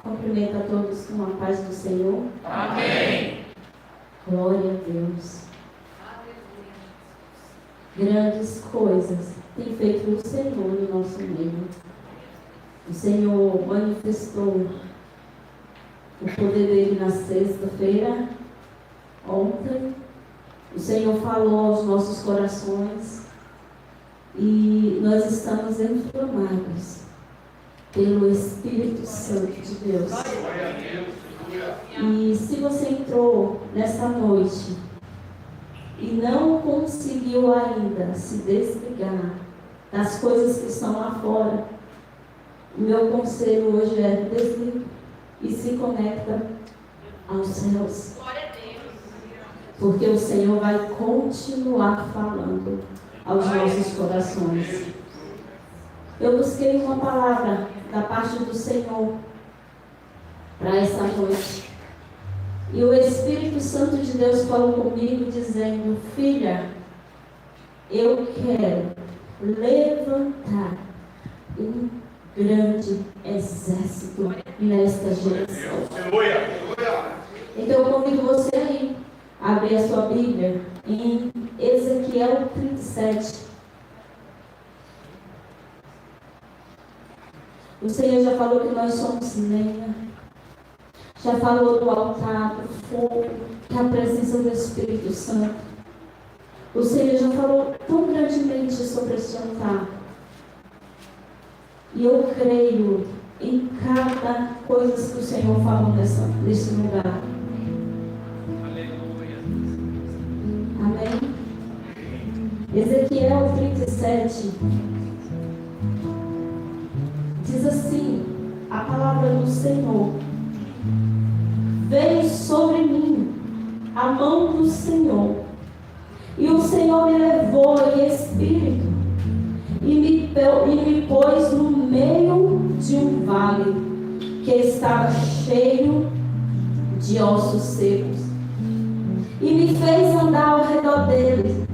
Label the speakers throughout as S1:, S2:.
S1: Cumprimento a todos com a paz do Senhor.
S2: Amém.
S1: Glória a Deus. Grandes coisas tem feito o Senhor no nosso meio. O Senhor manifestou o poder dele na sexta-feira, ontem. O Senhor falou aos nossos corações e nós estamos inflamados pelo Espírito Santo de Deus. E se você entrou nessa noite e não conseguiu ainda se desligar das coisas que estão lá fora, o meu conselho hoje é: desliga e se conecta aos céus. Porque o Senhor vai continuar falando aos nossos corações. Eu busquei uma palavra da parte do Senhor para essa noite. E o Espírito Santo de Deus falou comigo dizendo: filha, eu quero levantar um grande exército nesta geração. Então eu convido você aí a abrir a sua Bíblia em Ezequiel 37. O Senhor já falou que nós somos lenha. Já falou do altar, do fogo, da presença do Espírito Santo. O Senhor já falou tão grandemente sobre esse altar. E eu creio em cada coisa que o Senhor falou nesse lugar. Amém? Ezequiel 37 diz assim a palavra do Senhor: veio sobre mim a mão do Senhor, e o Senhor me levou em espírito e me pôs no meio de um vale que estava cheio de ossos secos, e me fez andar ao redor dele,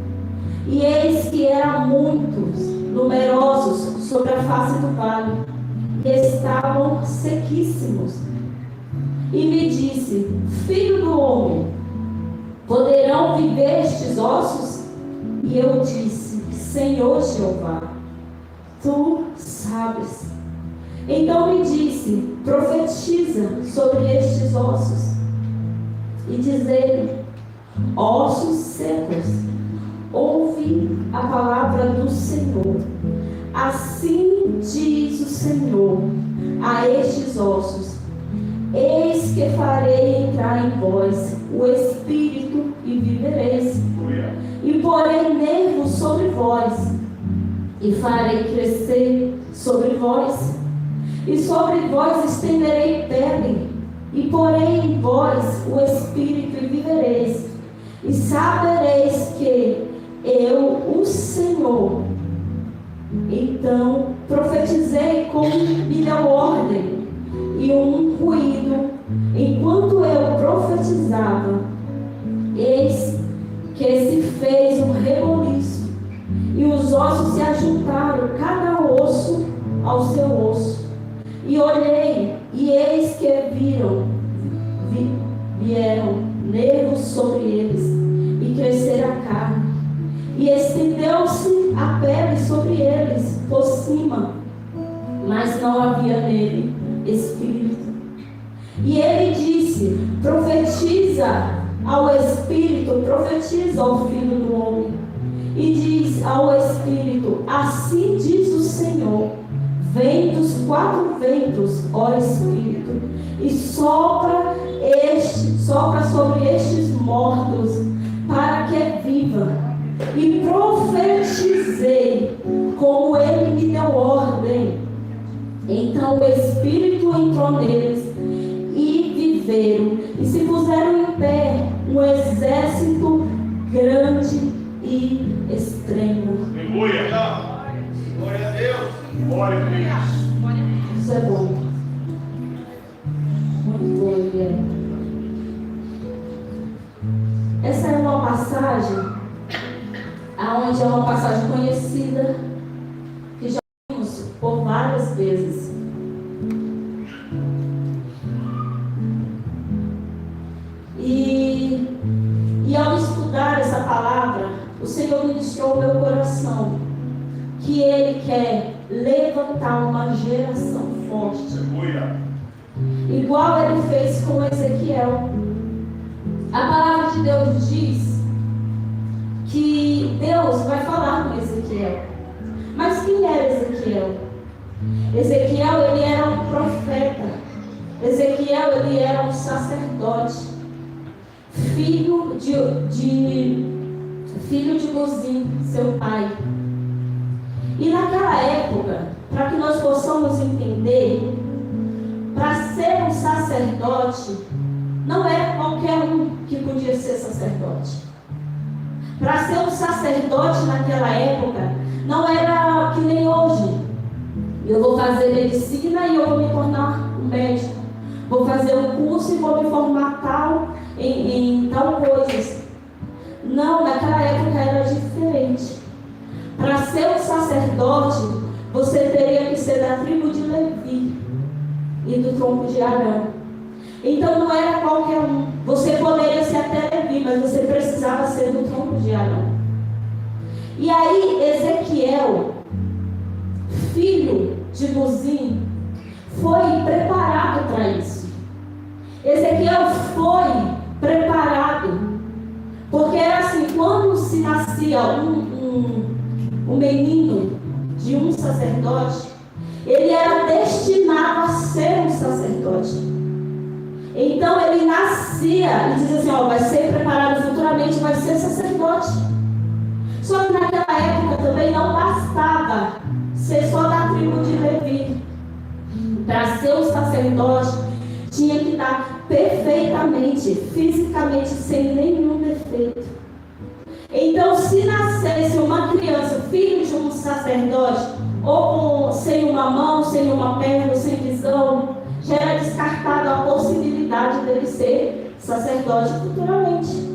S1: e eis que eram muitos, numerosos sobre a face do vale, e estavam sequíssimos. E me disse: filho do homem, poderão viver estes ossos? E eu disse: Senhor Jeová, tu sabes. Então me disse: profetiza sobre estes ossos, e diz-lhe: ossos secos, ouve a palavra do Senhor. Assim diz o Senhor a estes ossos: eis que farei entrar em vós o Espírito e vivereis, e porei nervos sobre vós, e farei crescer sobre vós, e sobre vós estenderei pele, e porei em vós o Espírito e vivereis, e sabereis que eu, o Senhor. Então profetizei como me deu ordem, e um ruído, enquanto eu profetizava, eis que se fez um reboliço, e os ossos se ajuntaram, cada osso ao seu osso. E olhei, e eis que vieram nervos sobre eles, e crescera a carne, e estendeu-se a pele sobre eles por cima, mas não havia nele espírito. E ele disse: profetiza ao Espírito, profetiza ao Filho do Homem, e diz ao Espírito: assim diz o Senhor, vem dos quatro ventos, ó Espírito, e sopra sobre estes mortos, para que viva. E profetizei como ele me deu ordem. Então o Espírito entrou neles, e viveram, e se puseram em pé um exército grande e extremo.
S2: Aleluia! Glória a Deus! Glória a Deus!
S1: Isso é bom. Muito bom, Guilherme. Essa é uma passagem aonde é uma passagem conhecida, que já vimos por várias vezes. o Senhor ministrou ao meu coração que Ele quer levantar uma geração forte, igual Ele fez com Ezequiel. A palavra de Deus diz que Deus vai falar com Ezequiel. Mas quem era Ezequiel? Ezequiel, ele era um profeta. Ezequiel, ele era um sacerdote, filho de Buzim, seu pai. E naquela época, para que nós possamos entender, para ser um sacerdote, não era qualquer um que podia ser sacerdote. Para ser um sacerdote naquela época, não era que nem hoje. Eu vou fazer medicina e eu vou me tornar um médico. Vou fazer um curso e vou me formar em tal coisas. Não, naquela época era diferente. Para ser um sacerdote, você teria que ser da tribo de Levi e do tronco de Arão. Então não era qualquer um. Você poderia ser até Levi, mas você precisava ser do tronco de Arão. E aí Ezequiel, filho de Buzim, foi preparado para isso. Ezequiel foi preparado. Porque era assim, quando se nascia um menino de um sacerdote, ele era destinado a ser um sacerdote. Então ele nascia e dizia assim, vai ser preparado futuramente, vai ser sacerdote. Só que naquela época também não bastava ser só da tribo de Levi. Para ser um sacerdote, tinha que estar perfeitamente, fisicamente, sem nenhum defeito. Então, se nascesse uma criança, filho de um sacerdote, ou sem uma mão, sem uma perna, sem visão, já era descartada a possibilidade dele ser sacerdote futuramente.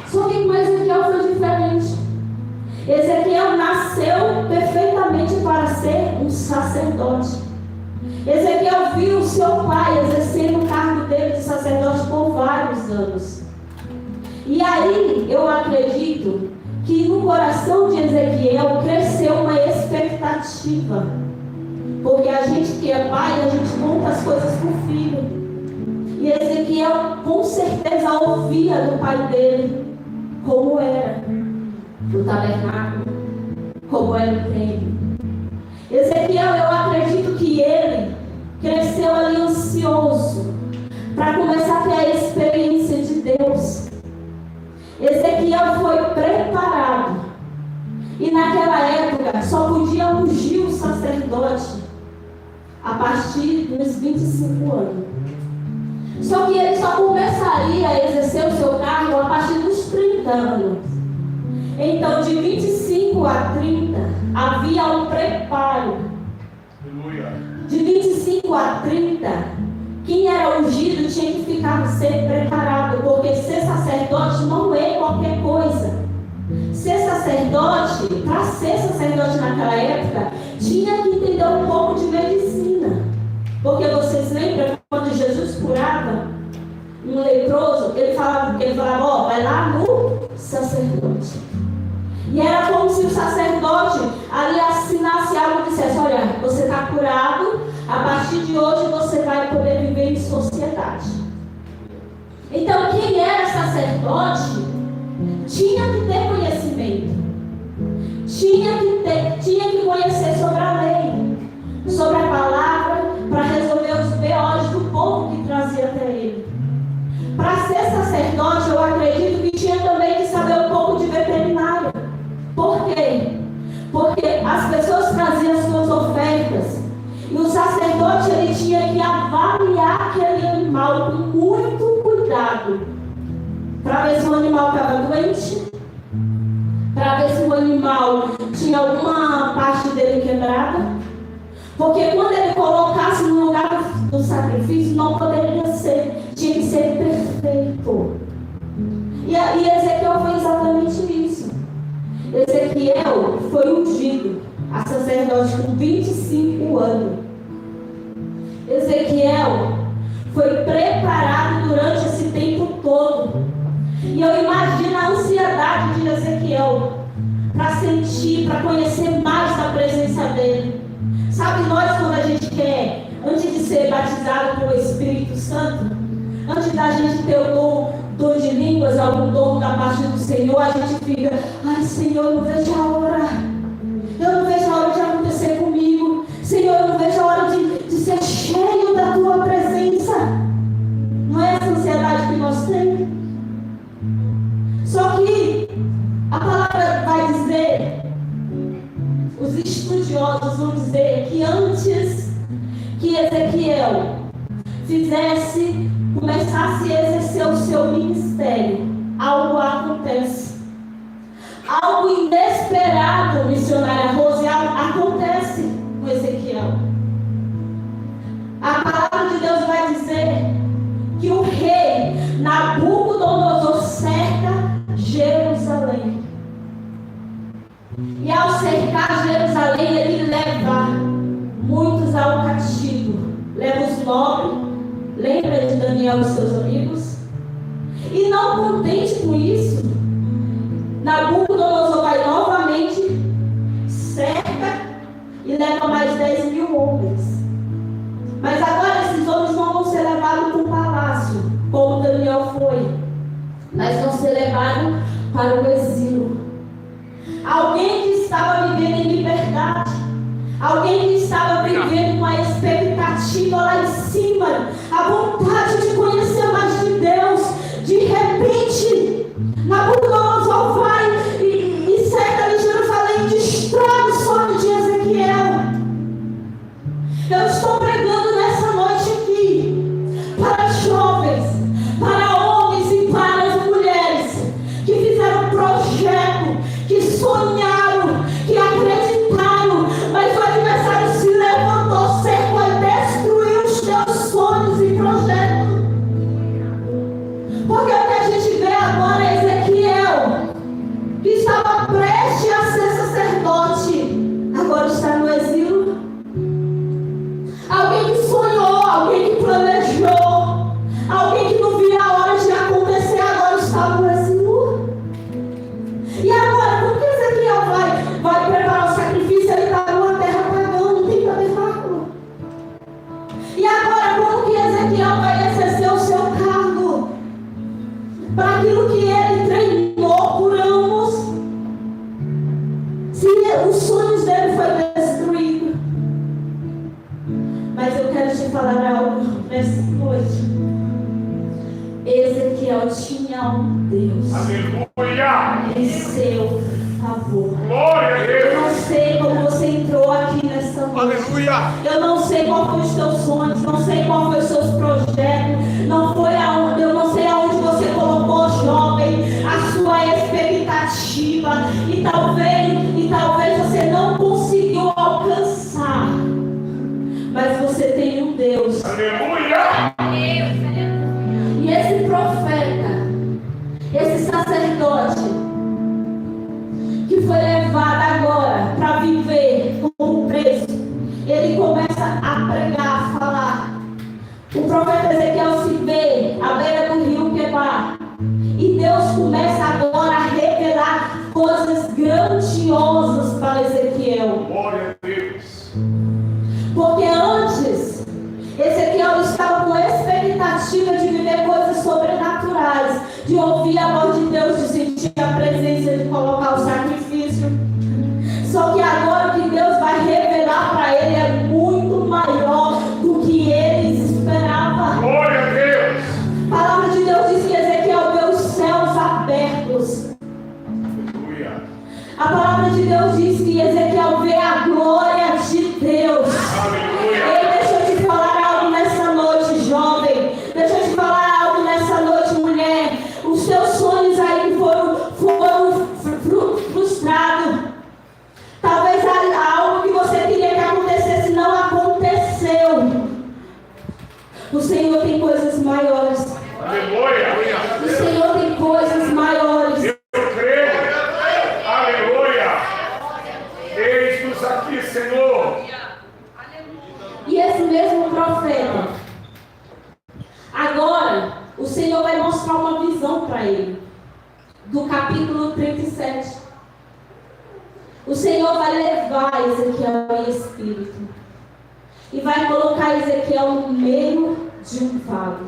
S1: Só que com Ezequiel foi diferente. Ezequiel nasceu perfeitamente para ser um sacerdote. Ezequiel viu seu pai exercendo o cargo dele de sacerdote por vários anos. E aí eu acredito que no coração de Ezequiel cresceu uma expectativa. Porque a gente que é pai, a gente conta as coisas para o filho. E Ezequiel com certeza ouvia do pai dele como era o tabernáculo, como era o templo. Ezequiel, eu acredito que ele cresceu ali ansioso para começar a ter a experiência de Deus. Ezequiel foi preparado. E naquela época só podia ungir o sacerdote a partir dos 25 anos. Só que ele só começaria a exercer o seu cargo a partir dos 30 anos. Então, de 25 a 30, havia um preparo. De 25 a 30, quem era ungido tinha que ficar ser preparado, porque ser sacerdote não é qualquer coisa. Ser sacerdote, para ser sacerdote naquela época, tinha que entender um pouco de medicina. Porque vocês lembram quando Jesus curava um leproso, ele falava, vai lá no sacerdote. E era como se o sacerdote ali assinasse algo e dissesse, olha, você está curado, a partir de hoje você vai poder viver em sociedade. Então quem era sacerdote tinha que ter conhecimento, tinha que conhecer sobre a lei, sobre a palavra, para resolver os B.O.s do povo que trazia até ele. Para ser sacerdote, eu acredito que tinha também que saber um pouco de veterinária. Por quê? Porque as pessoas traziam suas ofertas e o sacerdote ele tinha que avaliar aquele animal com muito cuidado, para ver se o animal estava doente, para ver se o animal tinha alguma parte dele quebrada, porque quando ele colocasse no lugar do sacrifício, não poderia ser, tinha que ser perfeito. E Ezequiel foi exatamente isso. Ezequiel foi ungido a sacerdote com 25 anos. Ezequiel foi preparado durante esse tempo todo. E eu imagino a ansiedade de Ezequiel para sentir, para conhecer mais da presença dele. Sabe, nós quando a gente quer, antes de ser batizado pelo Espírito Santo, antes da gente ter o dom de línguas, algum dom da parte do Senhor, a gente fica, ai Senhor, eu não vejo a hora. Eu não vejo a hora de acontecer comigo. Senhor, eu não vejo a hora de ser cheio da tua presença. Não é essa ansiedade que nós temos? Só que a palavra vai dizer, os estudiosos vão dizer que antes que Ezequiel começasse a exercer o seu ministério, algo acontece. Algo inesperado, missionária Rose, acontece com Ezequiel. A palavra de Deus vai dizer que o rei Nabucodonosor cerca Jerusalém. E ao cercar Jerusalém, ele leva muitos ao cativo. Leva os nobres, lembra de Daniel e seus amigos? E não contente com isso, Nabucodonosor vai novamente, cerca e leva mais 10.000 homens. Mas agora esses homens não vão ser levados para o palácio, como Daniel foi, mas vão ser levados para o exílio. Alguém que estava vivendo em liberdade, alguém que estava vivendo uma expectativa lá em cima, a vontade de conhecer mais de Deus, de repente, Nabucodonosor vai e cerca de Jerusalém e destrói o sonho de Ezequiel. Eu estou pregando nessa noite aqui para jovens, para homens e para as mulheres que fizeram um projeto, que sonharam, que acreditaram, mas o adversário se levantou, cercou e destruiu os teus sonhos e projetos. Porque o que a gente vê agora é Ezequiel, que estava prestes a ser sacerdote, agora está no exílio. Alguém que sonhou, alguém que planejou, alguém que não via a hora de acontecer, agora está no exílio. E agora, como que Ezequiel vai preparar o sacrifício? Ele está numa terra pagã, não tem tabernáculo. E agora, como que Ezequiel vai exercer o seu cargo? Para aquilo que ele treinou por anos, se os sonhos dele foram destruídos. Mas eu quero te falar algo nessa noite. Ezequiel tinha um Deus.
S2: Aleluia!
S1: Em seu favor.
S2: Glória a Deus!
S1: Eu não sei como você entrou aqui nessa noite.
S2: Aleluia!
S1: Eu não sei qual foi os teus sonhos, não sei qual foi os seus projetos, eu não sei aonde você colocou, jovem, a sua expectativa, e talvez você não conseguiu alcançar, mas você tem um Deus.
S2: Aleluia!
S1: E esse profeta, esse sacerdote, que foi levado agora para viver como preso, ele começa a pregar, a falar. O profeta Ezequiel se vê à beira do rio Quebar, e Deus começa agora a revelar coisas grandiosas para Ezequiel.
S2: Glória a Deus!
S1: Porque antes, Ezequiel estava com expectativa de viver coisas sobrenaturais, de ouvir a voz de Deus, de sentir a presença, de colocar o sacrifício. Só que agora o que Deus vai revelar para ele é muito maior do que eles esperavam.
S2: Glória a Deus!
S1: A palavra de Deus diz que Ezequiel vê os céus abertos.
S2: Aleluia!
S1: A palavra de Deus diz que Ezequiel vê a glória de Deus.
S2: Aleluia!
S1: Ei, deixa eu te falar algo nessa noite, jovem. Deixa eu te falar algo nessa noite, mulher. Os teus sonhos aí que foram frustrados. Talvez algo que você queria que acontecesse não aconteceu. O Senhor tem coisas maiores.
S2: Aleluia!
S1: O Senhor tem coisas maiores.
S2: Eu creio. Aleluia! Eis-nos aqui, Senhor.
S1: E esse mesmo profeta, agora, o Senhor vai mostrar uma visão para ele. do capítulo 37. O Senhor vai levar Ezequiel em espírito e vai colocar Ezequiel no meio de um vale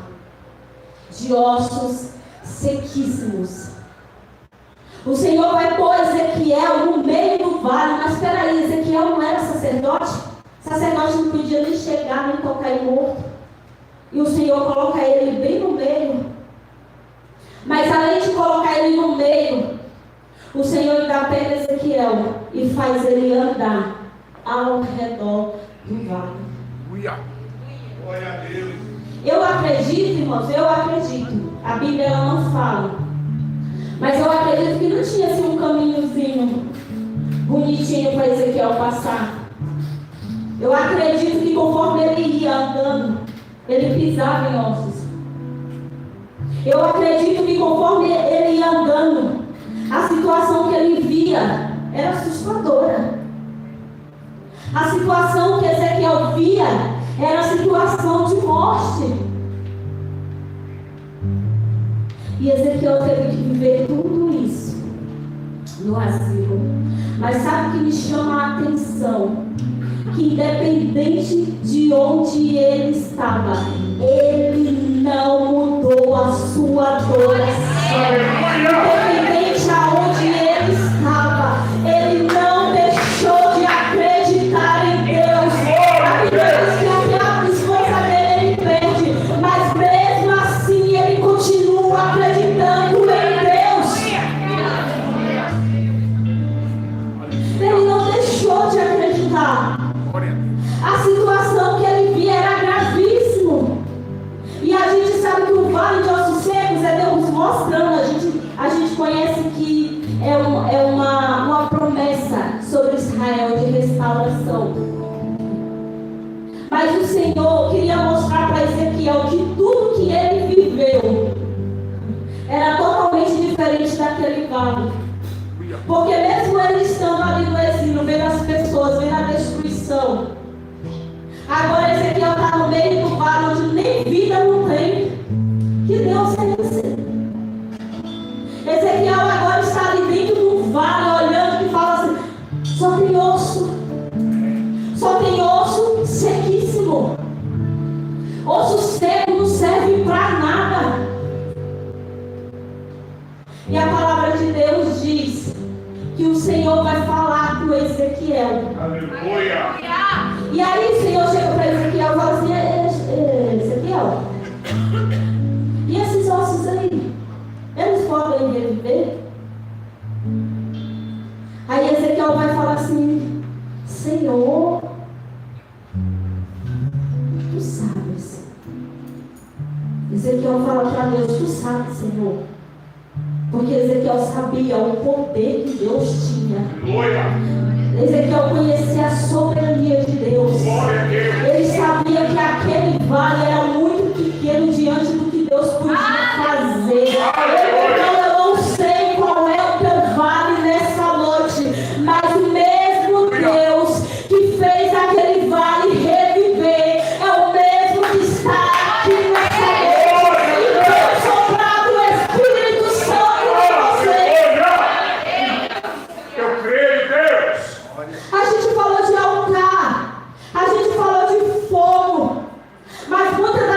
S1: de ossos sequíssimos. O Senhor vai pôr Ezequiel no meio do vale. Mas espera aí, Ezequiel não era sacerdote? Sacerdote não podia nem chegar, nem tocar em morto. E o Senhor coloca ele bem no meio. Mas além de colocar ele no meio, o Senhor dá pé a Ezequiel e faz ele andar ao redor do vale.
S2: Glória a Deus.
S1: Eu acredito, irmãos, eu acredito. A Bíblia ela não fala. Mas eu acredito que não tinha assim um caminhozinho bonitinho para Ezequiel passar. Eu acredito que conforme ele ia andando, ele pisava em ossos. Eu acredito que conforme ele ia andando, a situação que ele via era assustadora. A situação que Ezequiel via era a situação de morte. E Ezequiel teve que viver tudo isso no asilo. Mas sabe o que me chama a atenção? Que independente de onde ele estava, ele não mudou a sua adoração. Independente aonde ele estava, ele não deixou de acreditar em Deus. A Bíblia diz que até a esposa dele ele perde, mas mesmo assim ele continua acreditando em Deus. Ele não deixou de acreditar. A situação que ele via era gravíssimo. E a gente sabe que o vale de ossos secos é Deus mostrando. A gente conhece que é uma promessa sobre Israel de restauração. Mas o Senhor queria mostrar para Ezequiel que tudo que ele viveu era totalmente diferente daquele vale. Porque mesmo ele estando ali no exílio, vendo as pessoas, vendo a destruição, agora Ezequiel está no meio do vale onde nem vida não tem. Que Deus é esse? Ezequiel agora está ali dentro do vale, olhando e fala assim: só tem osso. Só tem osso sequíssimo. Osso seco não serve para nada. E a palavra de Deus diz que o Senhor vai falar com Ezequiel.
S2: Aleluia.
S1: E aí o Senhor chega para Ezequiel e fala assim: Ezequiel, e esses ossos aí, eles podem reviver? Aí Ezequiel vai falar assim: Senhor, tu sabes. Ezequiel fala para Deus: tu sabes, Senhor. Porque Ezequiel sabia o poder que Deus tinha.
S2: Glória.
S1: Ezequiel conhecia a soberania de Deus. Ele sabia que aquele vale era muito pequeno diante do que Deus podia fazer. Então eu não sei qual é o teu vale nessa noite, mas o mesmo Deus que fez aquele vale reviver é o mesmo que está aqui nessa noite. E Deus soprado o Espírito Santo em você.
S2: Eu creio em Deus.
S1: A gente falou de altar, a gente falou de fogo, mas muitas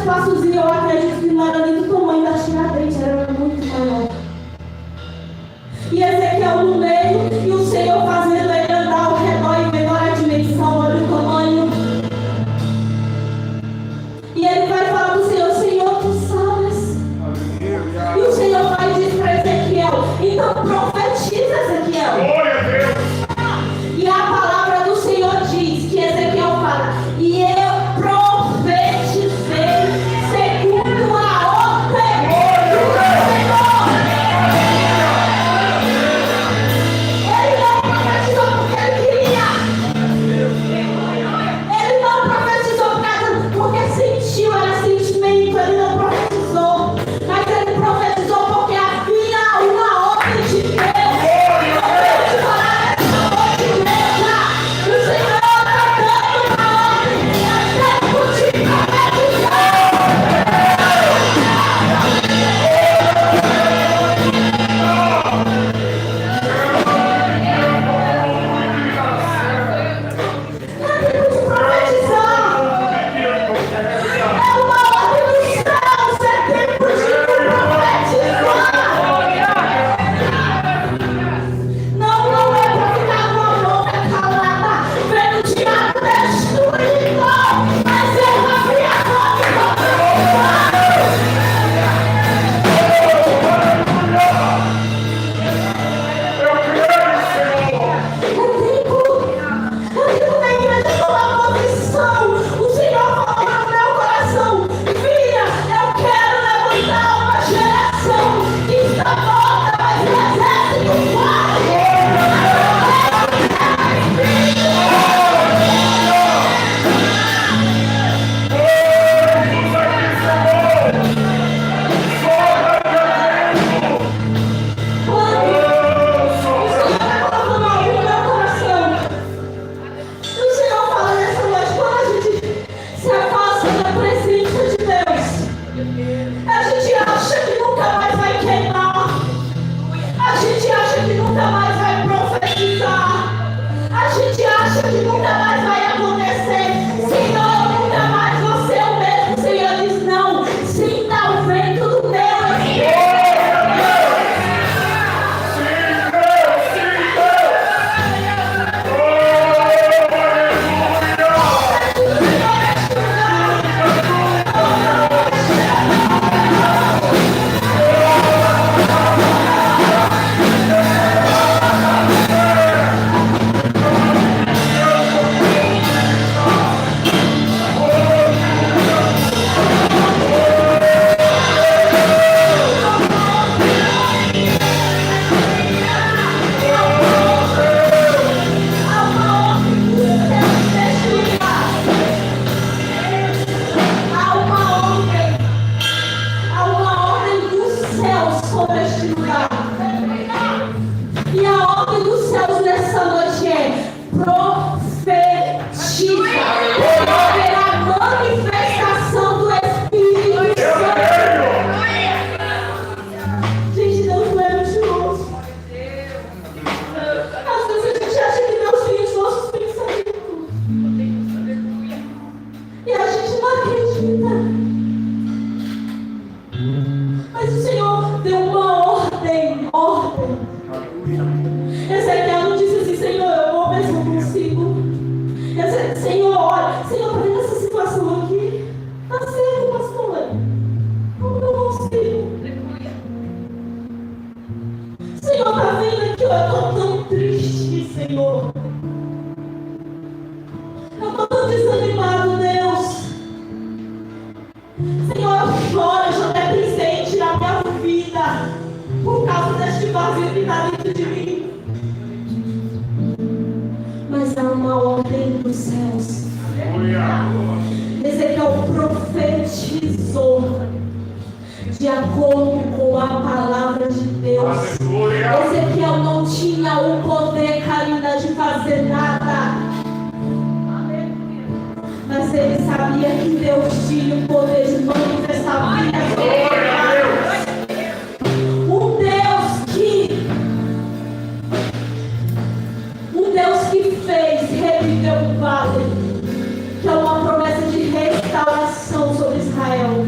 S1: espaçozinho, eu acredito que não era nem do tamanho da Tiradentes, era muito maior. E Ezequiel no meio, e o Senhor fazendo ele andar ao redor e vendo a dimensão, olha o tamanho. E ele vai falar do Senhor, Senhor, tu sabes. E o Senhor vai dizer para Ezequiel, então profetiza, Ezequiel.
S2: Glória a Deus.
S1: E a palavra do Senhor diz que Ezequiel fala, e eu profetizei segundo a ordem do Senhor. Ele não profetizou porque ele queria. Ele não profetizou porque sentiu, era sentimento. Ele não profetizou. Mas ele profetizou porque havia uma ordem de Deus. Eu te falar nessa noite mesmo. O Senhor está dando uma ordem. É tempo de profetizar. É tempo de profetizar. É uma ordem dos céus. É tempo de profetizar. Não é para ficar com a boca calada, vendo o diabo destruindo, mas é para abrir a boca e profetizar. Eu digo na igreja tomar posição. O Senhor falou no meu coração, filha, eu quero levantar uma geração que está morta, mas o exército vai. O Senhor fala nessa noite, quando a gente se afasta da presença de Deus, a gente acha que nunca mais vai queimar, a gente acha que nunca mais vai profetizar, a gente acha que nunca mais vai acontecer. Senhor, nunca mais você é o mesmo. O Senhor diz, não, sinta o vento do meu espírito. Há uma ordem dos céus sobre este lugar. E a ordem dos céus nessa noite é profetiza. Haverá manifestação do Espírito Santo. Gente, Deus não é mentiroso. Às vezes a gente acha que Deus tem os nossos pensamentos. E a gente não acredita. Mas o Senhor deu uma ordem. Ezequiel não disse assim, Senhor, eu vou ver se eu consigo. Senhor, olha, Senhor, tá vendo essa situação aqui? Tá certo, pastor. Como eu consigo? Senhor, tá vendo aqui, eu tô tão triste, Senhor. Eu tô tão desanimado, Deus. Senhor, eu choro, eu já até pensei em tirar minha vida por causa deste vazio que está dentro de mim. Mas há uma ordem dos céus. Ezequiel profetizou de acordo com a palavra de Deus. Ezequiel não tinha o poder, Karina, de fazer nada. Mas ele sabia que Deus tinha o poder de manifestar a vida sobre um Deus que fez reviver o vale, que é uma promessa de restauração sobre Israel.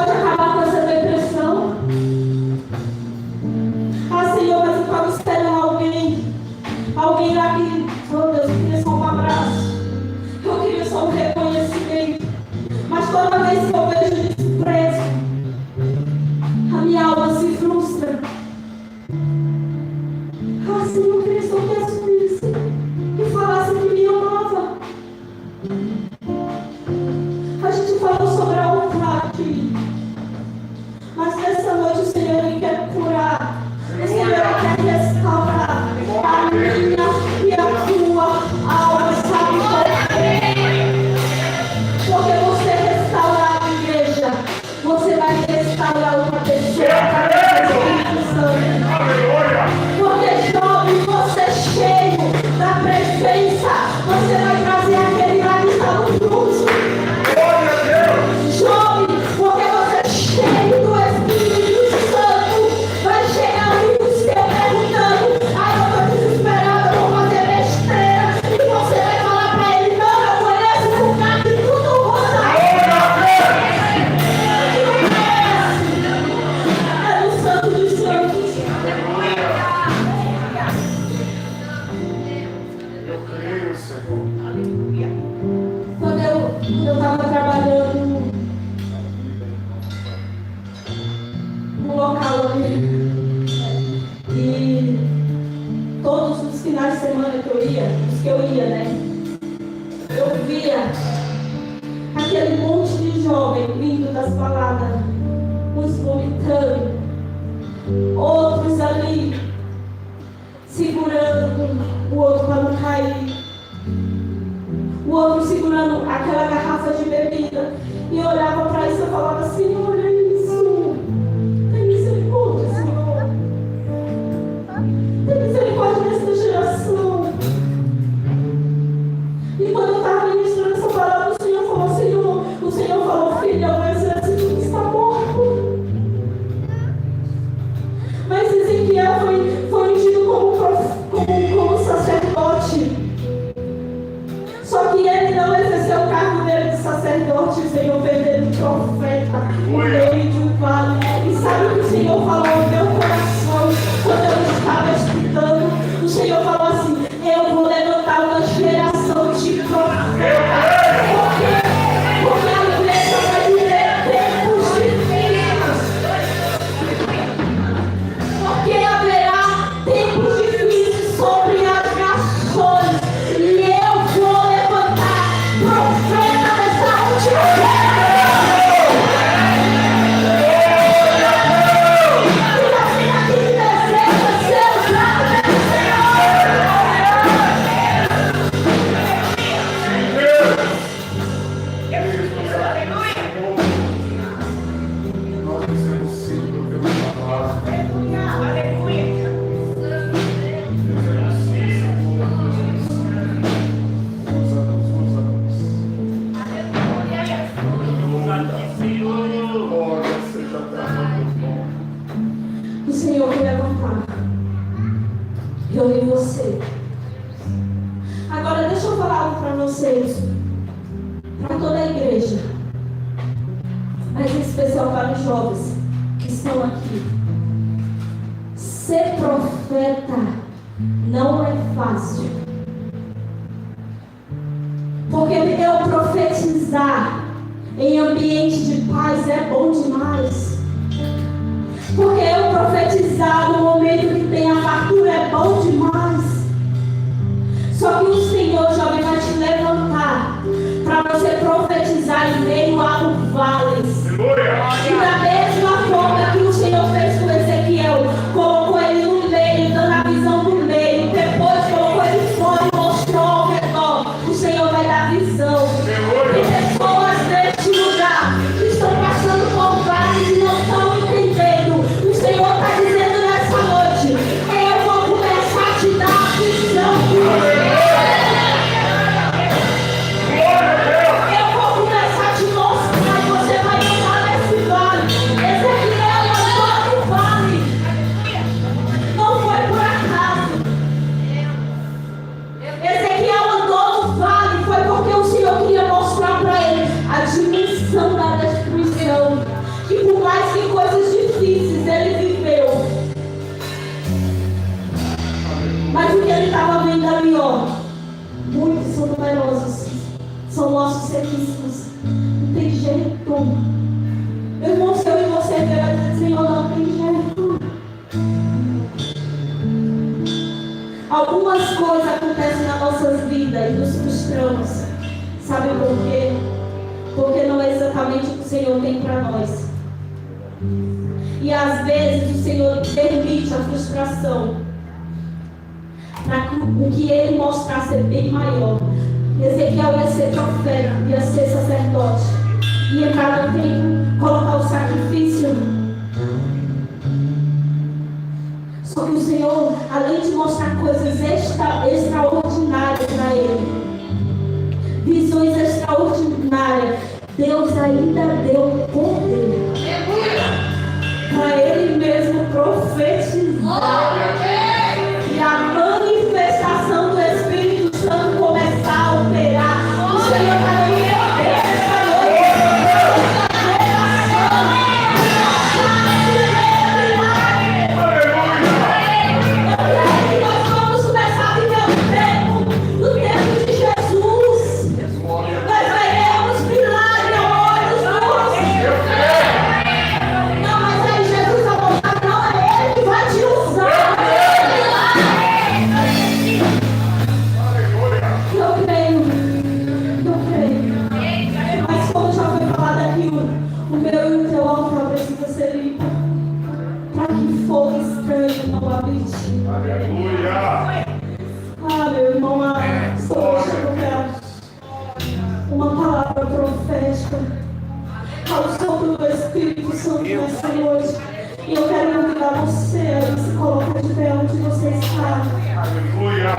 S1: pode acabar com essa depressão. Ah, Senhor, mas eu estava esperando alguém lá que, oh Deus, eu queria só um abraço, eu queria só um reconhecimento. Mas toda vez que eu vejo desprezo, a minha alma se frustra. Ah, Senhor, eu queria só que assumisse e falasse que me amava. A gente falou sobre a honra aqui, mas nessa noite o Senhor Ele quer curar, o Senhor Ele quer restaurar a minha e a tua alma, sabe por quê? Porque você restaurar a igreja, você vai restaurar outra pessoa para o Espírito Santo. Porque jovem, você cheio da presença, você vai trazer aquele lá que está no fluxo. Jovem, porque você cheio do Espírito Santo, vai chegar ali no seu perguntando: ai, eu estou desesperado, eu vou fazer besteira. E você vai falar para ele: não, eu conheço esse lugar que tudo roda. É o Santo dos Santos.
S2: Eu creio, Senhor. Aleluia.
S1: Quando eu estava trabalhando no local ali, e todos os finais de semana que eu ia, né? Eu via aquele monte de jovem vindo das baladas, uns vomitando, outros ali segurando o outro para não cair, o outro segurando aquela garrafa de bebida. E eu olhava para isso e falava: Senhor, olha isso, tem misericórdia, Senhor, tem misericórdia nessa geração. E quando eu estava ministrando essa palavra, o Senhor falou: filha, o exército está morto. Mas Ezequiel foi ungido como sacerdote. Só que ele não exerceu o cargo dele de sacerdote, o Senhor fez dele de profeta no meio de um vale. E sabe o que o Senhor falou no meu coração quando eu estava estudando? O Senhor falou assim: eu vou levantar uma geração de profetas. Por quê? Porque a igreja vai viver tempos difíceis. Porque haverá tempos difíceis sobre as nações. E eu vou levantar profeta dessa última geração. E assim aqui deseja ser usado pelo Senhor.
S2: Nós dizemos sim para o teu chamado.
S1: O Senhor vai levantar. Eu e você. Agora deixa eu falar algo para vocês. Para toda a igreja. Mas em especial para os jovens que estão aqui. Ser profeta não é fácil. Porque eu profetizar em ambiente de paz é bom demais. Porque eu profetizar no momento que tem a fartura é bom demais. Só que o Senhor, jovem, vai te levantar para você profetizar em meio a vales. E da mesma forma que o Senhor fez com Ezequiel, colocou ele no meio, dando a visão do meio, depois colocou ele fora e mostrou ao redor. O Senhor vai dar visão. Tem pessoas neste lugar que estão passando por vales e não estão entendendo. O Senhor está dizendo nessa noite: eu vou começar a te dar visão. Eu vou começar a te mostrar e você vai andar nesse vale. algumas coisas acontecem nas nossas vidas e nos frustramos. Sabe por quê? Porque não é exatamente o que o Senhor tem para nós. E às vezes o Senhor permite a frustração para que o que Ele mostrar ser bem maior. Ezequiel ia ser profeta, ia ser sacerdote, ia cada tempo colocar o sacrifício. Só que o Senhor, além de mostrar coisas extraordinárias para ele, visões extraordinárias, Deus ainda deu poder para ele mesmo profetizar e a manifestação do Espírito Santo começar a operar. O Senhor está dando poder essa noite. Nós vamos começar a viver no tempo de Jesus. Nós veremos milagres a olhos nus. Não, mas aí Jesus vai mostrar que não é Ele que vai te usar. Eu creio. Mas como já foi falado aqui, o meu e o teu altar precisa ser limpo. Para que fogo estranho não habite.
S2: Aleluia.
S1: Ah, meu irmão, eu quero uma palavra profética ao som do Espírito Santo nessa noite. E eu quero convidar você a se colocar de pé onde você está.
S2: Aleluia.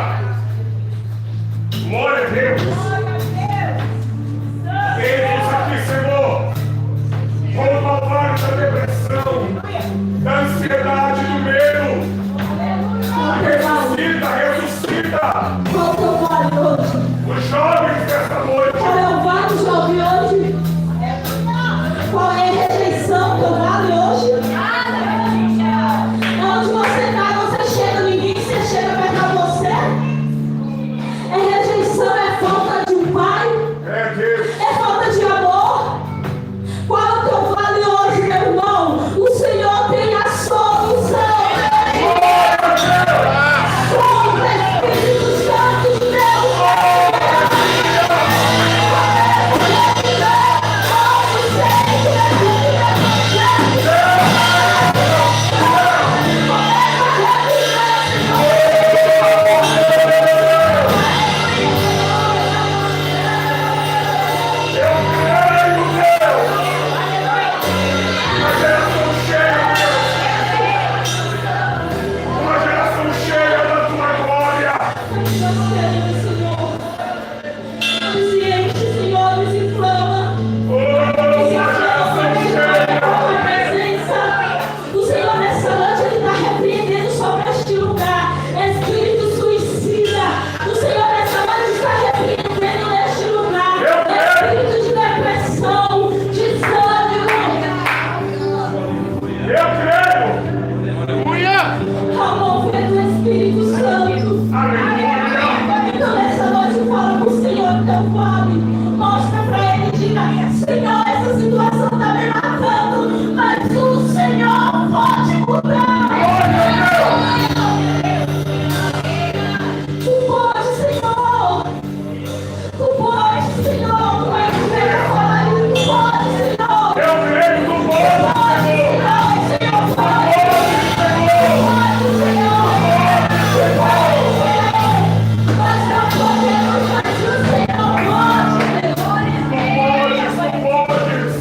S2: Glória a Deus. Deus aqui, Senhor. Como uma parte da depressão, da ansiedade, do medo. Ressuscita.
S1: Qual o teu vale hoje?
S2: Os jovens dessa noite.
S1: Qual é o vale do jovem hoje? Qual é a rejeição do teu vale hoje? Onde você está, você chega, ninguém se chega perto de você. É rejeição, é falta de um pai,
S2: É Deus.
S1: é falta de amor. Qual é o teu vale hoje, meu irmão? O Senhor tem a solução. Sobre o Espírito Santo de Deus.
S2: Uma geração cheia da tua glória.
S1: Nos enche, Senhor, nos inflama.
S2: Uma geração cheia.
S1: A presença do Senhor nessa noite, Ele está repreendendo sobre este lugar. Espírito suicida, o Senhor nessa noite está repreendendo neste lugar. Espírito de depressão, desânimo.
S2: Eu creio.
S1: Ao mover do Espírito Santo.
S2: Aleluia.
S1: Então nessa noite fala com o Senhor teu vale. Mostra para Ele e diga: Senhor, essa situação está me matando, mas o Senhor pode mudar. Tu pode, Senhor. Tu pode, Senhor. Tu é o melhor. Tu pode, Senhor.
S2: Eu creio no
S1: Pode,
S2: povo.
S1: Senhor. Pode, Senhor. Nós não podemos, mas o Senhor pode.
S2: Podes.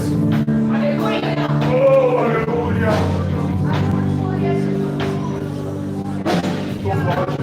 S2: Oh, aleluia. Tu podes.